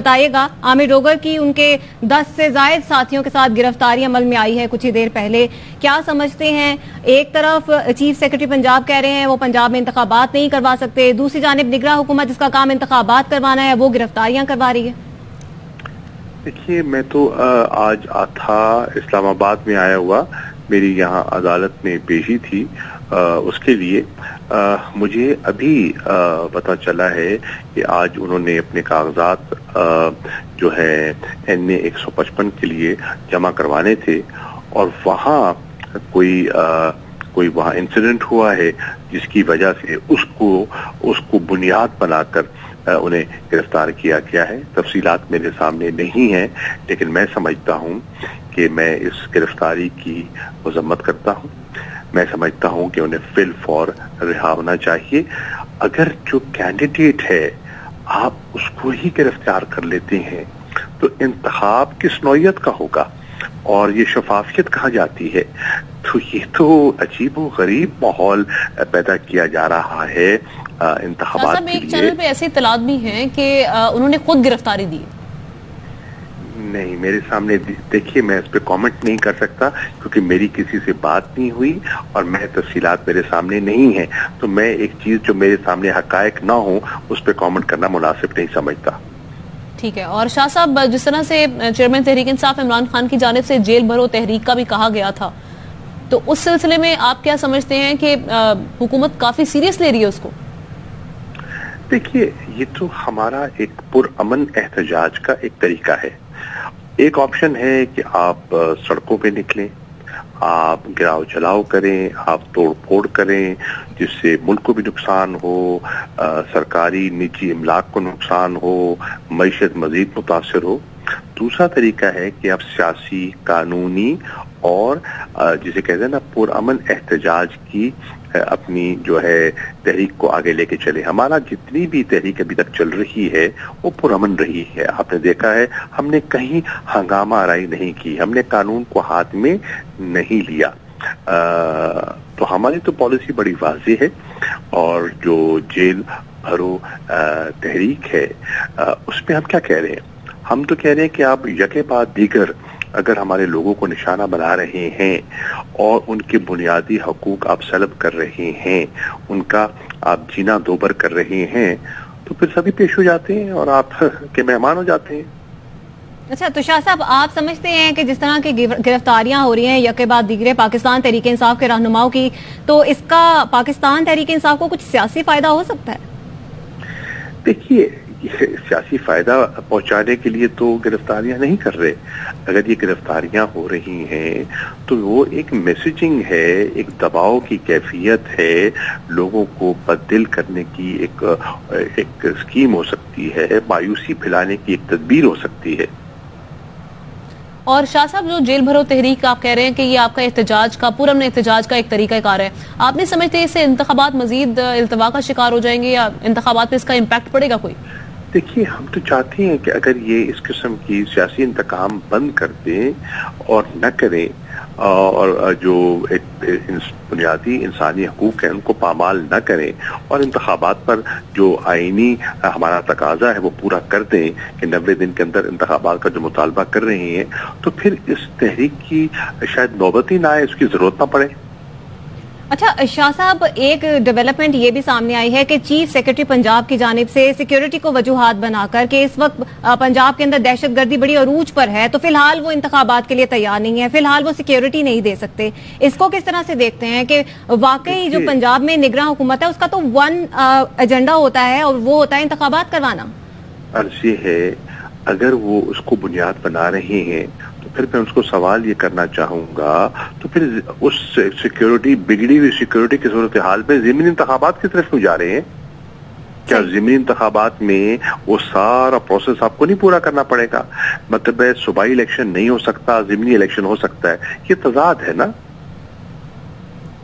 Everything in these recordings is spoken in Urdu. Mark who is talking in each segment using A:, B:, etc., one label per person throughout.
A: بتائیے گا، عامر ڈوگر کی ان کے 10 سے زائد ساتھیوں کے ساتھ گرفتاری عمل میں آئی ہے کچھ ہی دیر پہلے، کیا سمجھتے ہیں؟ ایک طرف چیف سیکرٹری پنجاب کہہ رہے ہیں وہ پنجاب میں انتخابات نہیں کروا سکتے، دوسری جانب نگراں حکومت جس کا کام انتخابات کروانا ہے وہ گرفتاریاں کروا رہی ہے۔
B: دیکھیے، میں تو آج تھا اسلام آباد میں آیا ہوا، میری یہاں عدالت میں پیشی تھی، اس کے لیے مجھے ابھی پتہ چلا ہے کہ آج انہوں نے اپنے کاغذات جو ہے NA 155 کے لیے جمع کروانے تھے، اور وہاں کوئی وہاں انسیڈنٹ ہوا ہے جس کی وجہ سے اس کو بنیاد بنا کر انہیں گرفتار کیا گیا ہے۔ تفصیلات میرے سامنے نہیں ہیں، لیکن میں سمجھتا ہوں کہ میں اس گرفتاری کی مذمت کرتا ہوں۔ میں سمجھتا ہوں کہ انہیں فی الفور رہا ہونا چاہیے۔ اگر جو کینڈیڈیٹ ہے آپ اس کو ہی گرفتار کر لیتے ہیں تو انتخاب کس نوعیت کا ہوگا اور یہ شفافیت کہاں جاتی ہے؟ تو یہ تو عجیب و غریب ماحول پیدا کیا جا رہا ہے انتخابات کے لیے۔
C: ایک چینل پہ ایسی اطلاعات بھی ہیں کہ انہوں نے خود گرفتاری دی۔
B: نہیں، میرے سامنے دیکھیے، میں اس پہ کامنٹ نہیں کر سکتا کیونکہ میری کسی سے بات نہیں ہوئی اور میں تفصیلات میرے سامنے نہیں ہیں، تو میں ایک چیز جو میرے سامنے حقائق نہ ہوں اس پہ کامنٹ کرنا مناسب نہیں سمجھتا۔
C: ٹھیک ہے۔ اور شاہ صاحب، جس طرح سے چیئرمین تحریک انصاف عمران خان کی جانب سے جیل بھرو تحریک کا بھی کہا گیا تھا، تو اس سلسلے میں آپ کیا سمجھتے ہیں کہ حکومت کافی سیریس لے رہی ہے اس کو؟
B: دیکھیے، یہ تو ہمارا ایک پرامن احتجاج کا ایک طریقہ ہے۔ ایک آپشن ہے کہ آپ سڑکوں پہ نکلیں، آپ گراؤ چلاؤ کریں، آپ توڑ پھوڑ کریں جس سے ملک کو بھی نقصان ہو، سرکاری نجی املاک کو نقصان ہو، معیشت مزید متاثر ہو۔ دوسرا طریقہ ہے کہ آپ سیاسی، قانونی اور جسے کہتے ہیں نا پرامن احتجاج کی اپنی جو ہے تحریک کو آگے لے کے چلے۔ ہمارا جتنی بھی تحریک ابھی تک چل رہی ہے وہ پرامن رہی ہے۔ آپ نے دیکھا ہے ہم نے کہیں ہنگامہ آرائی نہیں کی، ہم نے قانون کو ہاتھ میں نہیں لیا، تو ہماری تو پالیسی بڑی واضح ہے۔ اور جو جیل بھرو تحریک ہے اس میں ہم کیا کہہ رہے ہیں؟ ہم تو کہہ رہے ہیں کہ آپ یکے بعد دیگر اگر ہمارے لوگوں کو نشانہ بنا رہے ہیں اور ان کے بنیادی حقوق آپ سلب کر رہے ہیں، ان کا آپ جینا دوبر کر رہے ہیں، تو پھر سبھی پیش ہو جاتے ہیں اور آپ کے مہمان ہو جاتے ہیں۔
A: اچھا، تو شاہ صاحب، آپ سمجھتے ہیں کہ جس طرح کی گرفتاریاں ہو رہی ہیں یکے بعد دیگرے پاکستان تحریک انصاف کے رہنماؤں کی، تو اس کا پاکستان تحریک انصاف کو کچھ سیاسی فائدہ ہو سکتا ہے؟
B: دیکھیے، سیاسی فائدہ پہنچانے کے لیے تو گرفتاریاں نہیں کر رہے۔ اگر یہ گرفتاریاں ہو رہی ہیں تو وہ ایک میسیجنگ ہے، ایک دباؤ کی کیفیت ہے، لوگوں کو بددل کرنے کی ایک اسکیم ہو سکتی ہے، مایوسی پھیلانے کی ایک تدبیر ہو سکتی ہے۔
C: اور شاہ صاحب، جو جیل بھرو تحریک آپ کہہ رہے ہیں کہ یہ آپ کا احتجاج کا پرامن احتجاج کا ایک طریقہ کار ہے، آپ نہیں سمجھتے اس سے انتخابات مزید التوا کا شکار ہو جائیں گے یا انتخابات پہ اس کا امپیکٹ پڑے گا کوئی؟
B: دیکھیے، ہم تو چاہتے ہیں کہ اگر یہ اس قسم کی سیاسی انتقام بند کر دیں اور نہ کریں اور جو ایک بنیادی انسانی حقوق ہیں ان کو پامال نہ کریں اور انتخابات پر جو آئینی ہمارا تقاضا ہے وہ پورا کر دیں کہ 90 دن کے اندر انتخابات کا جو مطالبہ کر رہے ہیں، تو پھر اس تحریک کی شاید نوبت ہی نہ آئے، اس کی ضرورت نہ پڑے۔
A: اچھا شاہ صاحب، ایک ڈیولپمنٹ یہ بھی سامنے آئی ہے کہ چیف سیکرٹری پنجاب کی جانب سے سیکیورٹی کو وجوہات بنا کر کہ اس وقت پنجاب کے اندر دہشت گردی بڑی عروج پر ہے، تو فی الحال وہ انتخابات کے لیے تیار نہیں ہے، فی الحال وہ سیکیورٹی نہیں دے سکتے۔ اس کو کس طرح سے دیکھتے ہیں کہ واقعی جو پنجاب میں نگراں حکومت ہے اس کا تو ون ایجنڈا ہوتا ہے اور وہ ہوتا ہے انتخابات کروانا؟
B: عرض یہ ہے، اگر وہ اس کو بنیاد بنا رہے ہیں تو پھر میں اس کو سوال یہ کرنا چاہوں گا، تو پھر اس سیکیورٹی، بگڑی ہوئی سیکیورٹی کی صورتحال میں ضمنی انتخابات کی طرف کیوں جا رہے ہیں؟ کیا ضمنی انتخابات میں وہ سارا پروسیس آپ کو نہیں پورا کرنا پڑے گا؟ مطلب ہے صوبائی الیکشن نہیں ہو سکتا، ضمنی الیکشن ہو سکتا ہے، یہ تضاد ہے نا۔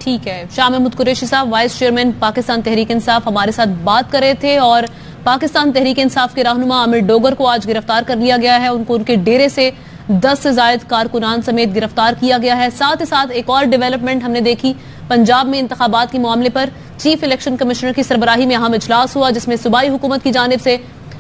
C: ٹھیک ہے، شاہ محمود قریشی صاحب، وائس چیئرمین پاکستان تحریک انصاف، ہمارے ساتھ بات کر رہے تھے۔ اور پاکستان تحریک انصاف کے رہنما عامر ڈوگر کو آج گرفتار کر لیا گیا ہے، ان کو ان کے ڈیرے سے 10 سے زائد کارکنان سمیت گرفتار کیا گیا ہے۔ ساتھ ہی ساتھ ایک اور ڈیولپمنٹ ہم نے دیکھی، پنجاب میں انتخابات کے معاملے پر چیف الیکشن کمشنر کی سربراہی میں اہم اجلاس ہوا، جس میں صوبائی حکومت کی جانب سے